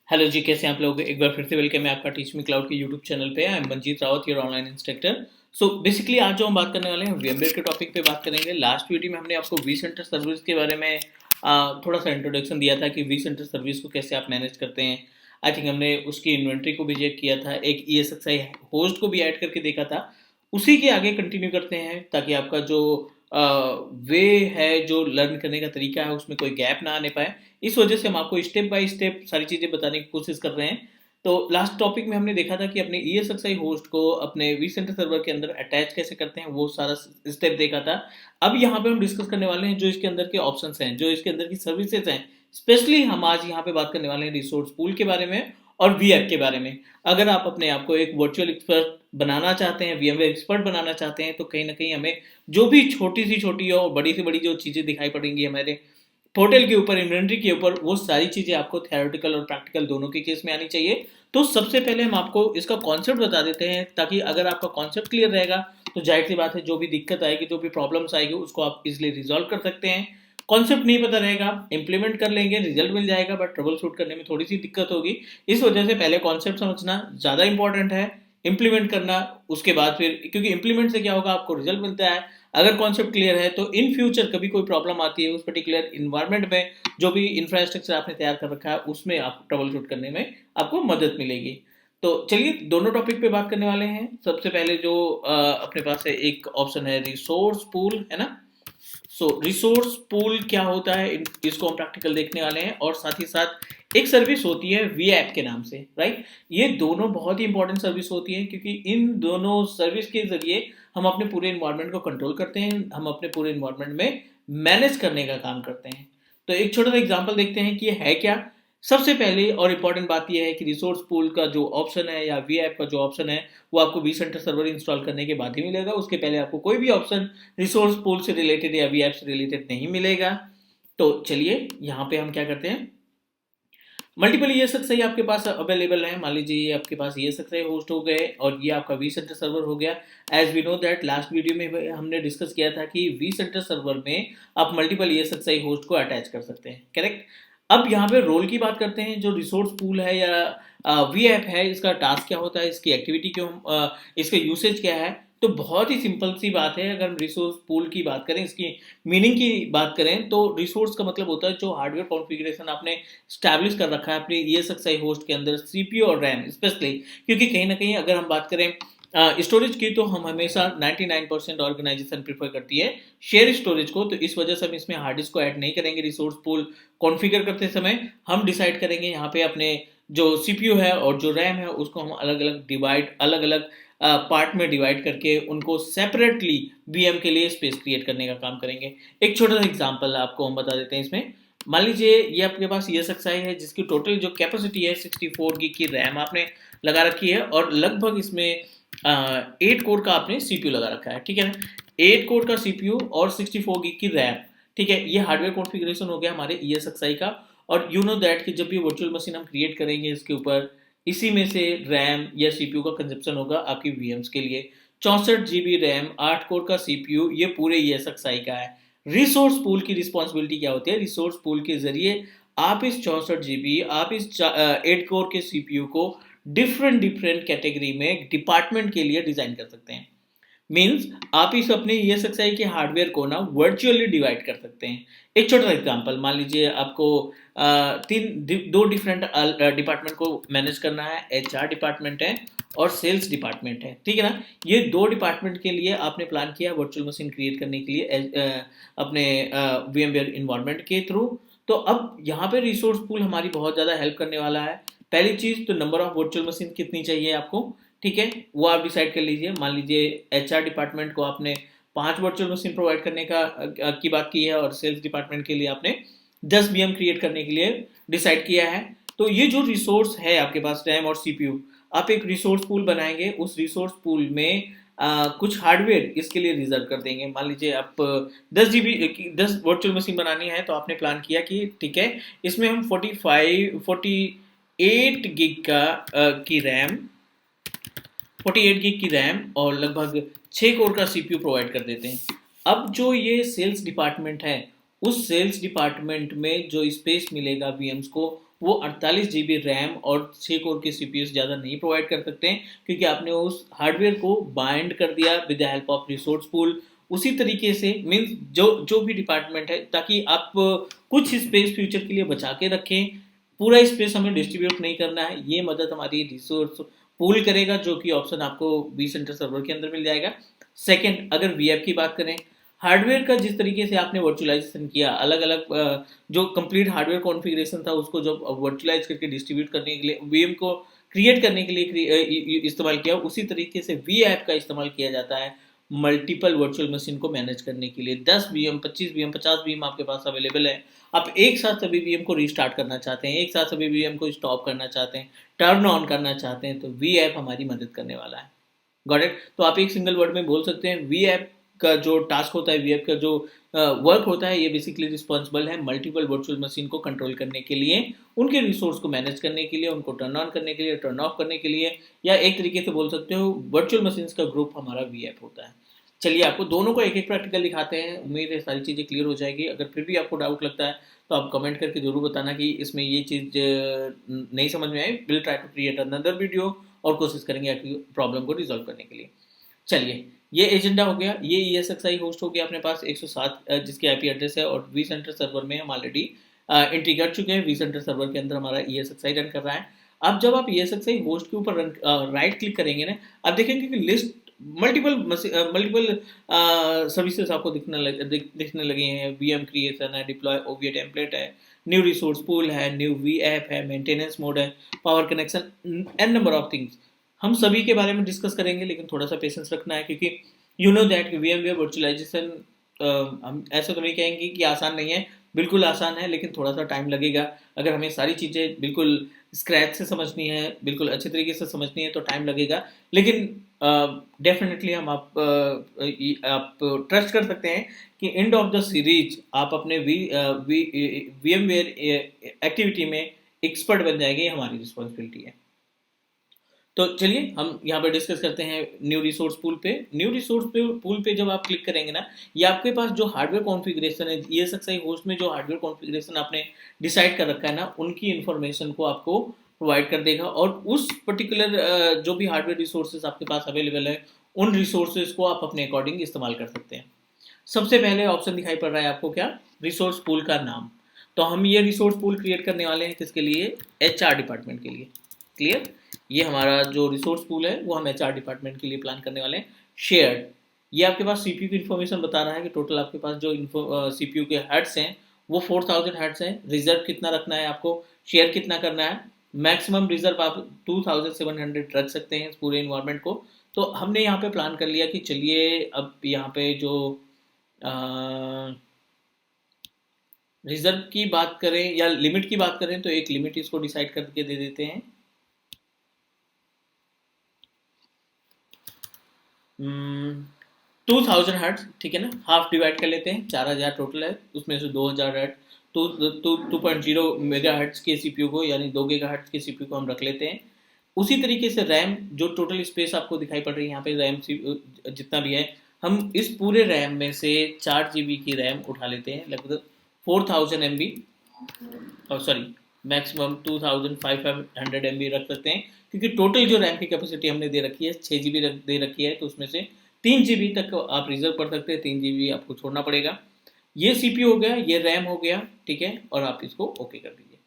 Hello जी, कैसे हैं आप लोग? एक बार फिर से वेलकम है आपका टीच मी क्लाउड के यूट्यूब चैनल पे। I am Manjeet Rawat, your online instructor. So basically आज जो हम बात करने वाले हैं वीएमवेयर के टॉपिक पे बात करेंगे। लास्ट वीडियो में हमने आपको वी सेंटर सर्विस के बारे में थोड़ा सा इंट्रोडक्शन दिया था कि वी सेंटर सर्विस को कैसे आप मैनेज करते हैं। आई थिंक हमने उसकी इन्वेंट्री को भी चेक किया था, एक ESXi होस्ट को भी ऐड करके देखा था। उसी के आगे कंटिन्यू करते हैं ताकि आपका जो वे है, जो लर्न करने का तरीका है, उसमें कोई गैप ना आने पाए। इस वजह से हम आपको स्टेप बाय स्टेप सारी चीज़ें बताने की कोशिश कर रहे हैं। तो लास्ट टॉपिक में हमने देखा था कि अपने ESXi होस्ट को अपने vCenter सर्वर के अंदर अटैच कैसे करते हैं, वो सारा स्टेप देखा था। अब यहाँ पे हम डिस्कस करने वाले हैं जो इसके अंदर के ऑप्शंस हैं, जो इसके अंदर की सर्विसेज हैं। स्पेशली हम आज यहाँ पे बात करने वाले हैं रिसोर्स पूल के बारे में और वीएप के बारे में। अगर आप अपने आप को एक वर्चुअल एक्सपर्ट बनाना चाहते हैं, VMware एक्सपर्ट बनाना चाहते हैं, तो कहीं ना कहीं हमें जो भी छोटी सी छोटी और बड़ी से बड़ी जो चीज़ें दिखाई पड़ेंगी हमारे पोर्टल के ऊपर, इन्वेंट्री के ऊपर, वो सारी चीज़ें आपको थ्योरेटिकल और प्रैक्टिकल दोनों के केस में आनी चाहिए। तो सबसे पहले हम आपको इसका कॉन्सेप्ट बता देते हैं, ताकि अगर आपका कॉन्सेप्ट क्लियर रहेगा तो जाहिर सी बात है जो भी दिक्कत आएगी, जो भी प्रॉब्लम्स आएगी, उसको आप इजिली रिजॉल्व कर सकते हैं। कॉन्सेप्ट नहीं पता रहेगा, इंप्लीमेंट कर लेंगे, रिजल्ट मिल जाएगा, बट ट्रबल शूट करने में थोड़ी सी दिक्कत होगी। इस वजह से पहले कॉन्सेप्ट समझना ज़्यादा इंपॉर्टेंट है, इंप्लीमेंट करना उसके बाद फिर, क्योंकि इंप्लीमेंट से क्या होगा, आपको रिजल्ट मिलता है। अगर कॉन्सेप्ट क्लियर है तो इन फ्यूचर कभी कोई प्रॉब्लम आती है उस पर्टिकुलर इन्वायरमेंट में, जो भी इंफ्रास्ट्रक्चर आपने तैयार कर रखा है, उसमें आप ट्रबल शूट करने में आपको मदद मिलेगी। तो चलिए दोनों टॉपिक पे बात करने वाले हैं। सबसे पहले जो अपने पास है, एक ऑप्शन है रिसोर्स पूल, है ना। सो रिसोर्स पूल क्या होता है, इसको हम प्रैक्टिकल देखने वाले हैं। और साथ ही साथ एक सर्विस होती है वी ऐप के नाम से, राइट। ये दोनों बहुत ही इंपॉर्टेंट सर्विस होती है, क्योंकि इन दोनों सर्विस के जरिए हम अपने पूरे इन्वायरमेंट को कंट्रोल करते हैं, हम अपने पूरे इन्वायरमेंट में मैनेज करने का काम करते हैं। तो एक छोटा सा एग्जाम्पल देखते हैं कि ये है क्या। सबसे पहले और इम्पॉर्टेंट बात यह है कि रिसोर्स पूल का जो ऑप्शन है या वी ऐप का जो ऑप्शन है, वो आपको vCenter सर्वर इंस्टॉल करने के बाद ही मिलेगा। उसके पहले आपको कोई भी ऑप्शन रिसोर्स पूल से रिलेटेड या वी ऐप से रिलेटेड नहीं मिलेगा। तो चलिए यहाँ पे हम क्या करते हैं, मल्टीपल ESXi आपके पास अवेलेबल है। मान लीजिए ये आपके पास ESXi होस्ट हो गए और ये आपका vCenter सर्वर हो गया। As we know that last video में हमने डिस्कस किया था कि vCenter सर्वर में आप मल्टीपल ESXi होस्ट को अटैच कर सकते हैं, करेक्ट। अब यहाँ पे रोल की बात करते हैं। जो रिसोर्स पूल है या वी ऐप है, इसका टास्क क्या होता है, इसकी एक्टिविटी क्यों, इसका यूसेज क्या है। तो बहुत ही सिंपल सी बात है। अगर हम रिसोर्स पूल की बात करें, इसकी मीनिंग की बात करें, तो रिसोर्स का मतलब होता है जो हार्डवेयर कॉन्फ़िगरेशन आपने स्टैब्लिश कर रखा है अपने ESXi होस्ट के अंदर, CPU और रैम स्पेशली। क्योंकि कहीं ना कहीं अगर हम बात करें स्टोरेज की, तो हम हमेशा 99% ऑर्गेनाइजेशन प्रीफर करती है शेयर स्टोरेज को। तो इस वजह से हम इसमें हार्ड डिस्क को ऐड नहीं करेंगे। रिसोर्स पूल कॉन्फ़िगर करते समय हम डिसाइड करेंगे यहाँ पे अपने जो CPU है और जो रैम है, उसको हम अलग अलग पार्ट में डिवाइड करके उनको सेपरेटली VM के लिए स्पेस क्रिएट करने का काम करेंगे। एक छोटा सा एग्जांपल आपको हम बता देते हैं इसमें। मान लीजिए ये आपके पास ESXi है, जिसकी टोटल जो कैपेसिटी है 64 GB की रैम आपने लगा रखी है, और लगभग इसमें 8 कोर का आपने CPU लगा रखा है, ठीक है ना। 8 कोर का CPU और 64 GB की रैम, ठीक है। ये हार्डवेयर कॉन्फ़िगरेशन हो गया हमारे ESXi का। और यू नो दैट कि जब भी वर्चुअल मशीन हम क्रिएट करेंगे, इसके ऊपर इसी में से रैम या CPU का कंजप्शन होगा आपकी VMs के लिए। 64 GB रैम, 8 कोर का CPU, ये पूरे ESXi का है। रिसोर्स पूल की रिस्पॉन्सिबिलिटी क्या होती है, रिसोर्स पूल के जरिए आप इस 64 GB, आप इस 8 कोर के CPU को डिफरेंट डिफरेंट कैटेगरी में डिपार्टमेंट के लिए डिजाइन कर सकते हैं। मीन्स आप इस अपने ESXi के हार्डवेयर को ना वर्चुअली डिवाइड कर सकते हैं। एक छोटा सा एग्जांपल, मान लीजिए आपको दो डिफरेंट डिपार्टमेंट को मैनेज करना है। HR डिपार्टमेंट है और सेल्स डिपार्टमेंट है, ठीक है ना। ये दो डिपार्टमेंट के लिए आपने प्लान किया वर्चुअल मशीन क्रिएट करने के लिए अपने VMware इन्वायरमेंट के थ्रू। तो अब यहाँ पे रिसोर्स पूल हमारी बहुत ज़्यादा हेल्प करने वाला है। पहली चीज़ तो नंबर ऑफ वर्चुअल मशीन कितनी चाहिए आपको, ठीक है, वो आप डिसाइड कर लीजिए। मान लीजिए HR डिपार्टमेंट को आपने 5 वर्चुअल मशीन प्रोवाइड करने का की बात की है, और सेल्स डिपार्टमेंट के लिए आपने 10 VM क्रिएट करने के लिए डिसाइड किया है। तो ये जो रिसोर्स है आपके पास, रैम और CPU, आप एक रिसोर्स पूल बनाएंगे। उस रिसोर्स पूल में कुछ हार्डवेयर इसके लिए रिजर्व कर देंगे। मान लीजिए आप 10 वर्चुअल मशीन बनानी है, तो आपने प्लान किया कि ठीक है, इसमें हम 48 गिग की रैम, 48 गिग की रैम और लगभग 6 कोर का CPU प्रोवाइड कर देते हैं। अब जो ये सेल्स डिपार्टमेंट है, उस सेल्स डिपार्टमेंट में जो स्पेस मिलेगा VMs को, वो 48 GB रैम और 6 कोर की CPU से ज़्यादा नहीं प्रोवाइड कर सकते हैं, क्योंकि आपने उस हार्डवेयर को बाइंड कर दिया with the help of resource pool. उसी तरीके से मीन्स जो जो भी डिपार्टमेंट है, ताकि आप कुछ स्पेस फ्यूचर के लिए बचा के रखें, पूरा स्पेस हमें डिस्ट्रीब्यूट नहीं करना है। ये मदद हमारी रिसोर्स पूल करेगा, जो कि ऑप्शन आपको vCenter सर्वर के अंदर मिल जाएगा। सेकंड, अगर वीएप की बात करें, हार्डवेयर का जिस तरीके से आपने वर्चुअलाइजेशन किया, अलग अलग जो कंप्लीट हार्डवेयर कॉन्फ़िगरेशन था उसको जब वर्चुअलाइज करके डिस्ट्रीब्यूट करने के लिए, वीएम को क्रिएट करने के लिए इस्तेमाल किया, उसी तरीके से वी ऐप का इस्तेमाल किया जाता है मल्टीपल वर्चुअल मशीन को मैनेज करने के लिए। 10 वीएम, 25 वीएम, 50 वीएम आपके पास अवेलेबल है। आप एक साथ सभी वीएम को रीस्टार्ट करना चाहते हैं, एक साथ सभी वीएम को स्टॉप करना चाहते हैं, टर्न ऑन करना चाहते हैं, तो वी ऐप हमारी मदद करने वाला है। Got it? तो आप एक सिंगल वर्ड में बोल सकते हैं, वी ऐप का जो टास्क होता है, वी ऐप का जो वर्क होता है, ये बेसिकली रिस्पॉन्सिबल है मल्टीपल वर्चुअल मशीन को कंट्रोल करने के लिए, उनके रिसोर्स को मैनेज करने के लिए, उनको टर्न ऑन करने के लिए, टर्न ऑफ करने के लिए, या एक तरीके से बोल सकते हो वर्चुअल मशीन्स का ग्रुप हमारा वी ऐप होता है। चलिए आपको दोनों को एक एक प्रैक्टिकल दिखाते हैं, उम्मीद है सारी चीज़ें क्लियर हो जाएगी। अगर फिर भी आपको डाउट लगता है तो आप कमेंट करके जरूर बताना कि इसमें ये चीज़ नहीं समझ में आई। Will try to create another video और कोशिश करेंगे आपकी प्रॉब्लम को रिजॉल्व करने के लिए। चलिए, ये एजेंडा हो गया, ये ESXi होस्ट हो गया अपने पास 107 जिसकी IP एड्रेस है, और vCenter सर्वर में हम ऑलरेडी एंट्री कर चुके हैं। vCenter सर्वर के अंदर हमारा ESXi रन कर रहा है। अब जब आप ESXi होस्ट के ऊपर राइट क्लिक करेंगे ना, आप देखेंगे कि लिस्ट मल्टीपल सर्विसेज आपको दिखने लगे हैं। VM क्रिएशन है, डिप्लॉय OVA टेम्पलेट है, न्यू रिसोर्स पूल है, न्यू वी ऐप है, मेंटेनेंस मोड है, power connection, n number of things. हम सभी के बारे में डिस्कस करेंगे, लेकिन थोड़ा सा पेशेंस रखना है, क्योंकि you know that VMware virtualization हम ऐसा तो नहीं कहेंगे कि आसान नहीं है, बिल्कुल आसान है, लेकिन थोड़ा सा टाइम लगेगा। अगर हमें सारी चीज़ें बिल्कुल स्क्रैच से समझनी है, बिल्कुल अच्छे तरीके से समझनी है, तो टाइम लगेगा। लेकिन डेफिनेटली हम आप ट्रस्ट कर सकते हैं कि एंड ऑफ द सीरीज आप अपने VMware एक्टिविटी में एक्सपर्ट बन जाएंगे। ये हमारी रिस्पॉन्सिबिलिटी है। तो चलिए हम यहाँ पे डिस्कस करते हैं न्यू रिसोर्स पूल पे। न्यू रिसोर्स पूल पे जब आप क्लिक करेंगे ना, ये आपके पास जो हार्डवेयर कॉन्फ़िगरेशन है, ESXi होस्ट में जो हार्डवेयर कॉन्फ़िगरेशन आपने डिसाइड कर रखा है ना, उनकी इन्फॉर्मेशन को आपको प्रोवाइड कर देगा, और उस पर्टिकुलर जो भी हार्डवेयर रिसोर्सेज आपके पास अवेलेबल है, उन रिसोर्सेज को आप अपने अकॉर्डिंग इस्तेमाल कर सकते हैं। सबसे पहले ऑप्शन दिखाई पड़ रहा है आपको, क्या? रिसोर्स पूल का नाम। तो हम ये रिसोर्स पूल क्रिएट करने वाले हैं किसके लिए? HR डिपार्टमेंट के लिए। क्लियर? ये हमारा जो रिसोर्स पूल है वो हम HR डिपार्टमेंट के लिए प्लान करने वाले हैं। शेयर्ड, ये आपके पास CPU की इन्फॉर्मेशन बता रहा है कि टोटल आपके पास जो CPU के हर्ट्स हैं वो 4000 हर्ट्स हैं। रिजर्व कितना रखना है आपको, शेयर कितना करना है, मैक्सिमम रिजर्व आप 2700 रख सकते हैं इस पूरे इन्वायरमेंट को। तो हमने यहाँ पे प्लान कर लिया कि चलिए अब यहाँ पे जो रिजर्व की बात करें या लिमिट की बात करें, तो एक लिमिट इसको डिसाइड करके दे देते हैं। 2000 हर्ट्स, ठीक है ना। हाफ डिवाइड कर लेते हैं, 4000 टोटल है, उसमें से 2000 हर्ट तो 2.0 मेगा हर्ट्स के CPU को, यानी 2 गीगा हर्ट्स के CPU को हम रख लेते हैं। उसी तरीके से रैम, जो टोटल स्पेस आपको दिखाई पड़ रही है यहाँ पे, रैम जितना भी है, हम इस पूरे रैम में से 4 GB की रैम उठा लेते हैं, लगभग 4000 MB, और सॉरी मैक्सिमम 2500 MB रख सकते हैं, क्योंकि टोटल जो रैम की कैपेसिटी हमने दे रखी है 6 GB दे रखी है, तो उसमें से 3 GB तक आप रिजर्व कर सकते हैं, 3 GB आपको छोड़ना पड़ेगा। ये CPU हो गया, ये रैम हो गया, ठीक है, और आप इसको ओके कर दीजिए।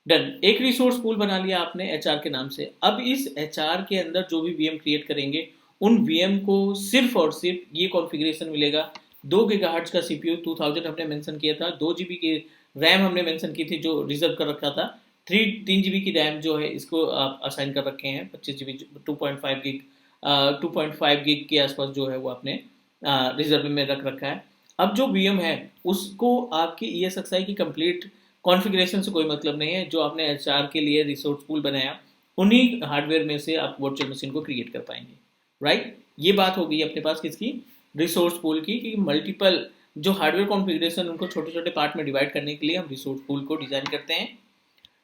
डन। एक रिसोर्स पूल बना लिया आपने HR के नाम से। अब इस HR के अंदर जो भी VM क्रिएट करेंगे, उन VM को सिर्फ और सिर्फ ये कॉन्फ़िगरेशन मिलेगा। 2 गीगाहर्ट्ज का CPU, 2000 हमने मेंशन किया था, 2 GB की रैम हमने मेंशन की थी जो रिजर्व कर रखा था, 3 GB की रैम जो है इसको आप असाइन कर रखे हैं, 25 GB 2.5 गिग के आसपास जो है वो आपने रिजर्व में रख रखा है। अब जो VM है उसको आपकी ESXi की कंप्लीट कॉन्फ़िगरेशन से कोई मतलब नहीं है। जो आपने HR के लिए रिसोर्स पूल बनाया, उन्हीं हार्डवेयर में से आप वर्चुअल मशीन को क्रिएट कर पाएंगे, राइट। ये बात हो गई अपने पास किसकी? रिसोर्स पूल की, कि मल्टीपल जो हार्डवेयर कॉन्फ़िगरेशन उनको छोटे छोटे पार्ट में डिवाइड करने के लिए हम रिसोर्स पूल को डिजाइन करते हैं।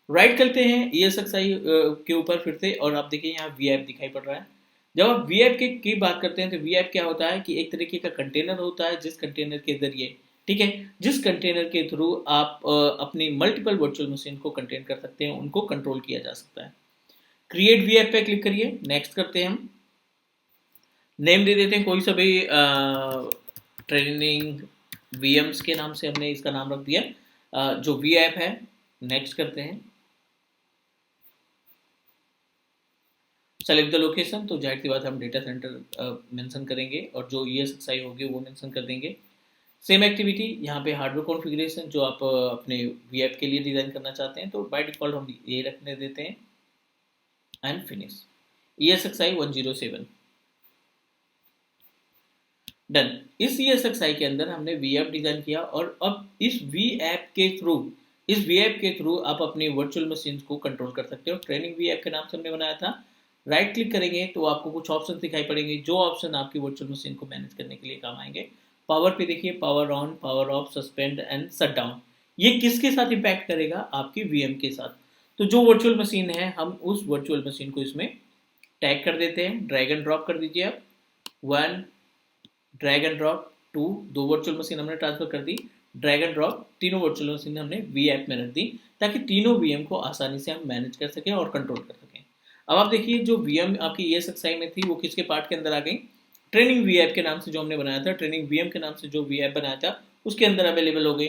राइट करते हैं ESXi के ऊपर फिर से, और आप देखिए यहाँ VApp दिखाई पड़ रहा है। जब आप VApp की बात करते हैं, तो VApp क्या होता है कि एक तरीके का कंटेनर होता है, जिस कंटेनर के जरिए ठीक है, जिस कंटेनर के थ्रू आप अपनी मल्टीपल वर्चुअल मशीन को कंटेन कर सकते हैं, उनको कंट्रोल किया जा सकता है। क्रिएट वीएफ पे क्लिक करिए, नेक्स्ट करते हैं हम। नेम दे देते हैं कोई सा भी, ट्रेनिंग वीएम्स के नाम से हमने इसका नाम रख दिया, जो वी ऐप है। नेक्स्ट करते हैं। सेलेक्ट द लोकेशन, तो जाहिर सी बात हम डेटा सेंटर मेंशन करेंगे और जो ESXi होगी वो मेंशन कर देंगे। सेम एक्टिविटी यहाँ पे हार्डवेयर कॉन्फ़िगरेशन जो आप अपने वी ऐप के लिए डिज़ाइन करना चाहते हैं, तो बाय डिफ़ॉल्ट हम ये रखने देते हैं एंड फिनिश। ESXi 107 done. इस ESXi के अंदर हमने वी ऐप डिज़ाइन किया और अब इस वी ऐप के थ्रू आप अपनी वर्चुअल मशीन को कंट्रोल कर सकते हो। ट्रेनिंग वी ऐप के नाम से हमने बनाया था। राइट क्लिक करेंगे तो आपको कुछ ऑप्शन दिखाई पड़ेंगे, जो ऑप्शन आपकी वर्चुअल मशीन को मैनेज करने के लिए काम आएंगे। पावर पे देखिए, power on, power of, suspend and shut down. ये किसके साथ इम्पैक्ट करेगा? आपकी वीएम के साथ। तो जो वर्चुअल मशीन है, हम उस वर्चुअल मशीन को इसमें टैग कर देते हैं। ड्रैग एंड ड्रॉप कर दीजिए आप। 1, drag and drop 2, 2 virtual machine हमने ट्रांसफर कर दी। ड्रैग एंड ड्रॉप, तीनों वर्चुअल मशीन हमने वी ऐप में रख दी, ताकि तीनों वीएम को आसानी से हम मैनेज कर सकें और कंट्रोल कर सकें। अब आप देखिए, जो वीएम आपकी ESXi में थी वो किसके पार्ट के अंदर आ गई? ट्रेनिंग वी ऐप के नाम से जो हमने बनाया था, ट्रेनिंग वीएम के नाम से जो वी ऐप बनाया था, उसके अंदर अवेलेबल हो गई।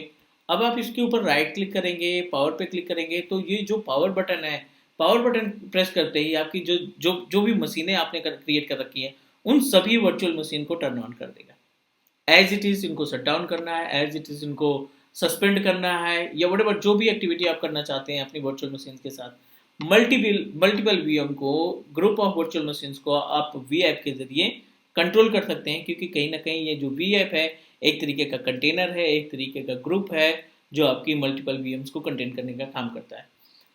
अब आप इसके ऊपर राइट क्लिक करेंगे, पावर पे क्लिक करेंगे, तो ये जो पावर बटन है, पावर बटन प्रेस करते ही आपकी जो जो जो भी मशीनें आपने क्रिएट कर रखी हैं, उन सभी वर्चुअल मशीन को टर्न ऑन कर देगा। एज इट इज इनको शट डाउन करना है, एज इट इज इनको सस्पेंड करना है, या वट जो भी एक्टिविटी आप करना चाहते हैं अपनी वर्चुअल मशीन के साथ, मल्टीपल वीएम को, ग्रुप ऑफ वर्चुअल मशीन्स को आप वी ऐप के जरिए कंट्रोल कर सकते हैं। क्योंकि कहीं ना कहीं ये जो वी ऐप है एक तरीके का कंटेनर है, एक तरीके का ग्रुप है, जो आपकी मल्टीपल वीएम्स को कंटेन करने का काम करता है।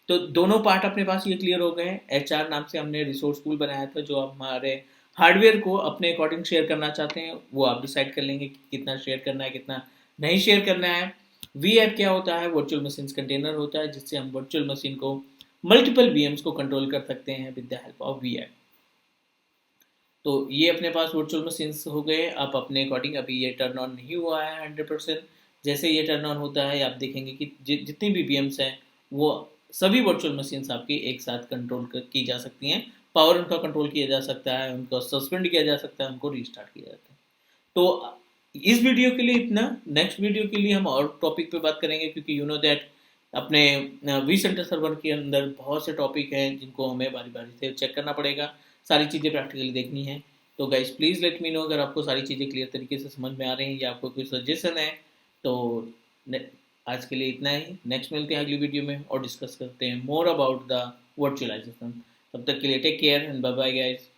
तो दोनों पार्ट अपने पास ये क्लियर हो गए हैं। HR नाम से हमने रिसोर्स पूल बनाया था, जो हमारे हार्डवेयर को अपने अकॉर्डिंग शेयर करना चाहते हैं, वो आप डिसाइड कर लेंगे कि कितना शेयर करना है, कितना नहीं शेयर करना है। वी ऐप क्या होता है? वर्चुअल मशीन कंटेनर होता है, जिससे हम वर्चुअल मशीन को, मल्टीपल वीएम्स को कंट्रोल कर सकते हैं with the help of V app. तो ये अपने पास वर्चुअल मशीन्स हो गए। आप अपने अकॉर्डिंग, अभी ये टर्न ऑन नहीं हुआ है 100%। जैसे ये टर्न ऑन होता है, आप देखेंगे कि जितनी भी वीएम्स हैं, वो सभी वर्चुअल मशीन्स आपकी एक साथ कंट्रोल की जा सकती हैं। पावर उनका कंट्रोल किया जा सकता है, उनको सस्पेंड किया जा सकता है, उनको रीस्टार्ट किया जाता है। तो इस वीडियो के लिए इतना। नेक्स्ट वीडियो के लिए हम और टॉपिक पे बात करेंगे, क्योंकि यू नो दैट अपने वी सेंटर सर्वर के अंदर बहुत से टॉपिक हैं जिनको हमें बारी बारी से चेक करना पड़ेगा, सारी चीज़ें प्रैक्टिकली देखनी है। तो guys please let me know अगर आपको सारी चीज़ें क्लियर तरीके से समझ में आ रही हैं, या आपको कोई सजेशन है तो। आज के लिए इतना ही। नेक्स्ट मिलते हैं अगली वीडियो में और डिस्कस करते हैं मोर अबाउट द वर्चुअलाइजेशन। तब तक के लिए take care and bye bye guys.